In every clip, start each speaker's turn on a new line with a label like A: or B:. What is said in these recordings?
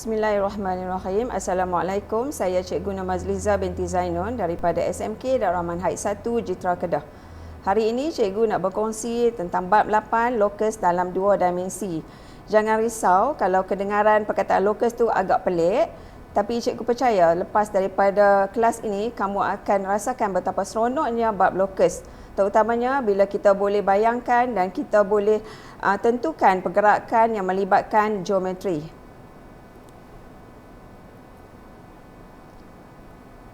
A: Bismillahirrahmanirrahim. Assalamualaikum. Saya Cikgu Namazliza binti Zainun daripada SMK Darul Aman Haid 1 Jitra Kedah. Hari ini Cikgu nak berkongsi tentang bab 8 lokus dalam dua dimensi. Jangan risau kalau kedengaran perkataan lokus tu agak pelik, tapi Cikgu percaya lepas daripada kelas ini kamu akan rasakan betapa seronoknya bab lokus. Terutamanya bila kita boleh bayangkan dan kita boleh tentukan pergerakan yang melibatkan geometri.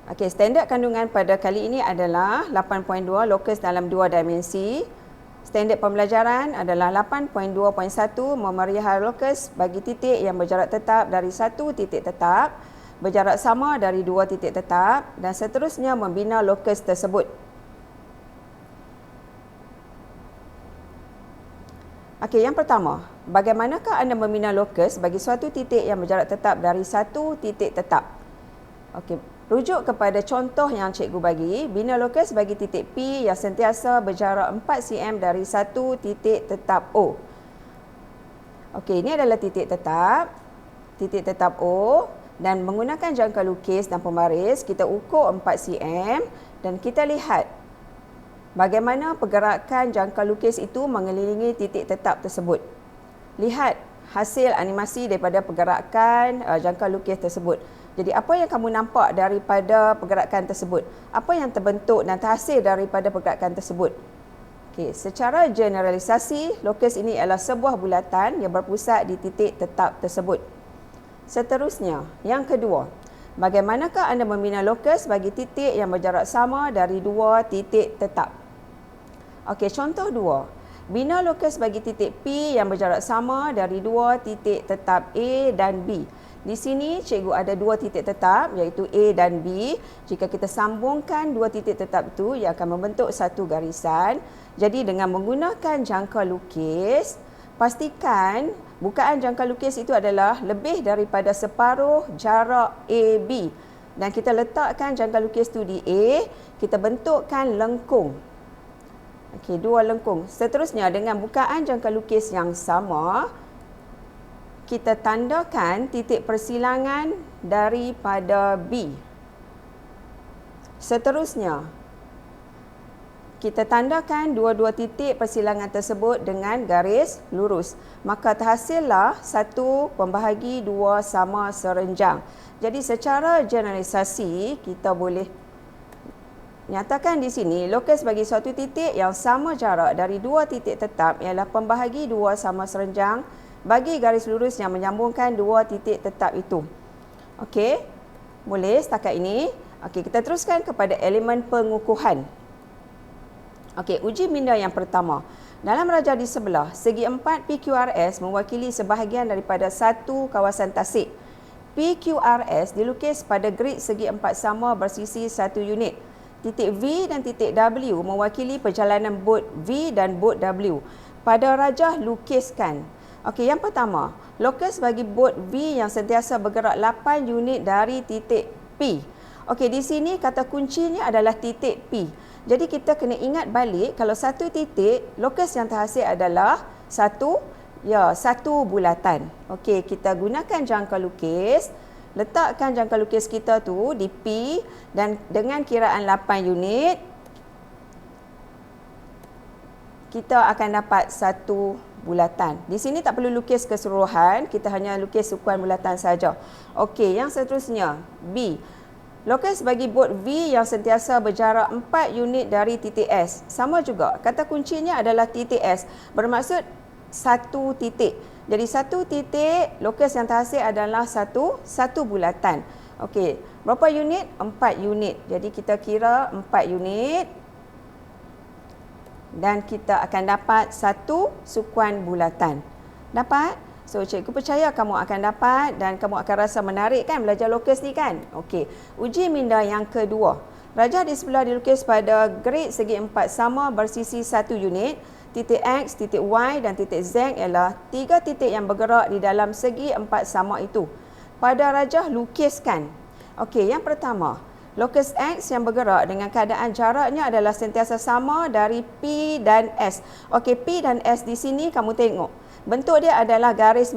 A: Okey, standard kandungan pada kali ini adalah 8.2 lokus dalam dua dimensi. Standard pembelajaran adalah 8.2.1 memerihal lokus bagi titik yang berjarak tetap dari satu titik tetap, berjarak sama dari dua titik tetap dan seterusnya membina lokus tersebut. Okey, yang pertama, bagaimanakah anda membina lokus bagi suatu titik yang berjarak tetap dari satu titik tetap? Okey, rujuk kepada contoh yang cikgu bagi, bina lokus bagi titik P yang sentiasa berjarak 4 cm dari satu titik tetap O. Okey, ini adalah titik tetap O dan menggunakan jangka lukis dan pembaris, kita ukur 4 cm dan kita lihat bagaimana pergerakan jangka lukis itu mengelilingi titik tetap tersebut. Lihat hasil animasi daripada pergerakan jangka lukis tersebut. Jadi apa yang kamu nampak daripada pergerakan tersebut? Apa yang terbentuk dan terhasil daripada pergerakan tersebut? Okey, secara generalisasi, lokus ini adalah sebuah bulatan yang berpusat di titik tetap tersebut. Seterusnya, yang kedua, bagaimanakah anda membina lokus bagi titik yang berjarak sama dari dua titik tetap? Okey, contoh 2. Bina lokus bagi titik P yang berjarak sama dari dua titik tetap A dan B. Di sini cikgu ada dua titik tetap iaitu A dan B. Jika kita sambungkan dua titik tetap itu, ia akan membentuk satu garisan. Jadi dengan menggunakan jangka lukis, pastikan bukaan jangka lukis itu adalah lebih daripada separuh jarak AB. Dan kita letakkan jangka lukis itu di A, kita bentukkan lengkung. Okey, dua lengkung. Seterusnya dengan bukaan jangka lukis yang sama, kita tandakan titik persilangan daripada B. Seterusnya, kita tandakan dua-dua titik persilangan tersebut dengan garis lurus. Maka terhasillah 1/2 sama serenjang. Jadi secara generalisasi, kita boleh nyatakan di sini lokus bagi suatu titik yang sama jarak dari dua titik tetap ialah 1/2 sama serenjang bagi garis lurus yang menyambungkan dua titik tetap itu. Okey, boleh setakat ini. Okey, kita teruskan kepada elemen pengukuhan. Okey, uji minda yang pertama. Dalam rajah di sebelah, segi 4 PQRS mewakili sebahagian daripada satu kawasan tasik. PQRS dilukis pada grid segi 4 sama bersisi 1 unit. Titik V dan titik W mewakili perjalanan bot V dan bot W. Pada rajah lukiskan. Okey, yang pertama, lokus bagi bot V yang sentiasa bergerak 8 unit dari titik P. Okey, di sini kata kuncinya adalah titik P. Jadi kita kena ingat balik kalau satu titik, lokus yang terhasil adalah satu bulatan. Okey, kita gunakan jangka lukis, letakkan jangka lukis kita tu di P dan dengan kiraan 8 unit, kita akan dapat satu bulatan. Di sini tak perlu lukis keseluruhan, kita hanya lukis sukuan bulatan saja. Okey, yang seterusnya, B. Lokus bagi bot V yang sentiasa berjarak 4 unit dari titik S. Sama juga, kata kuncinya adalah titik S. Bermaksud satu titik. Jadi satu titik, lokus yang terhasil adalah satu bulatan. Okey, berapa unit? 4 unit. Jadi kita kira 4 unit. Dan kita akan dapat satu sukuan bulatan. Dapat? So, cikgu percaya kamu akan dapat dan kamu akan rasa menarik kan belajar lokus ni kan? Okey, uji minda yang kedua. Rajah di sebelah dilukis pada grid segi 4 sama bersisi 1 unit. Titik X, titik Y dan titik Z ialah 3 titik yang bergerak di dalam segi 4 sama itu. Pada rajah lukiskan. Okey, yang pertama, lokus X yang bergerak dengan keadaan jaraknya adalah sentiasa sama dari P dan S. Okey, P dan S di sini kamu tengok. Bentuk dia adalah garis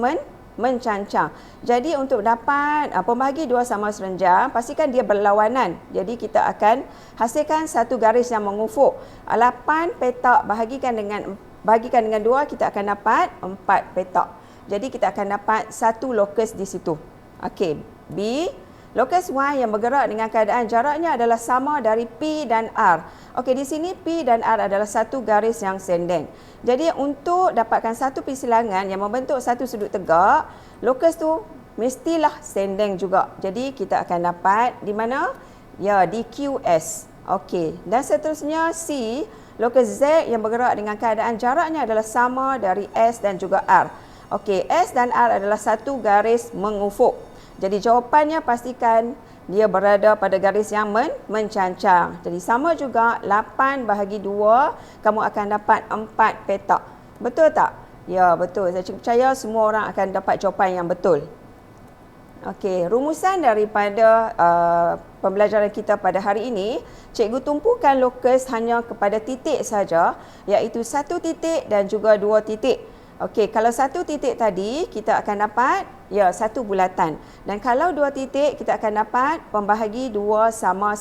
A: mencancang. Jadi untuk dapat pembahagi dua sama serenjang, pastikan dia berlawanan. Jadi kita akan hasilkan satu garis yang mengufuk. 8 petak bahagikan dengan 2, kita akan dapat 4 petak. Jadi kita akan dapat satu lokus di situ. Okey, B. Lokus Y yang bergerak dengan keadaan jaraknya adalah sama dari P dan R. Okey, di sini P dan R adalah satu garis yang senden. Jadi untuk dapatkan satu persilangan yang membentuk satu sudut tegak, lokus tu mestilah senden juga. Jadi kita akan dapat di mana? Ya, di QS. Okey, dan seterusnya C. Lokus Z yang bergerak dengan keadaan jaraknya adalah sama dari S dan juga R. Okey, S dan R adalah satu garis mengufuk. Jadi jawapannya pastikan dia berada pada garis yang mencancang. Jadi sama juga 8 bahagi 2, kamu akan dapat 4 petak. Betul tak? Ya, betul. Saya percaya semua orang akan dapat jawapan yang betul. Okey, rumusan daripada pembelajaran kita pada hari ini, cikgu tumpukan lokus hanya kepada titik saja, iaitu 1 titik dan juga 2 titik. Okey, kalau 1 titik tadi, kita akan dapat satu bulatan. Dan kalau 2 titik, kita akan dapat pembahagi 2 sama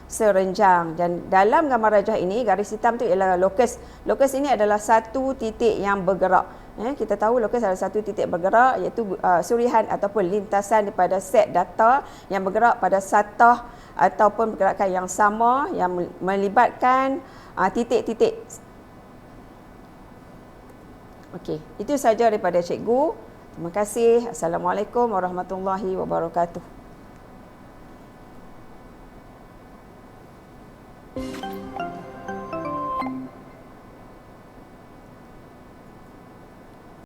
A: serenjang. Dan dalam gambar rajah ini, garis hitam tu ialah lokus. Lokus ini adalah 1 titik yang bergerak. Kita tahu lokus adalah 1 titik bergerak, iaitu surihan ataupun lintasan daripada set data yang bergerak pada satah ataupun pergerakan yang sama yang melibatkan titik-titik. Okey, itu saja daripada cikgu. Terima kasih. Assalamualaikum warahmatullahi wabarakatuh.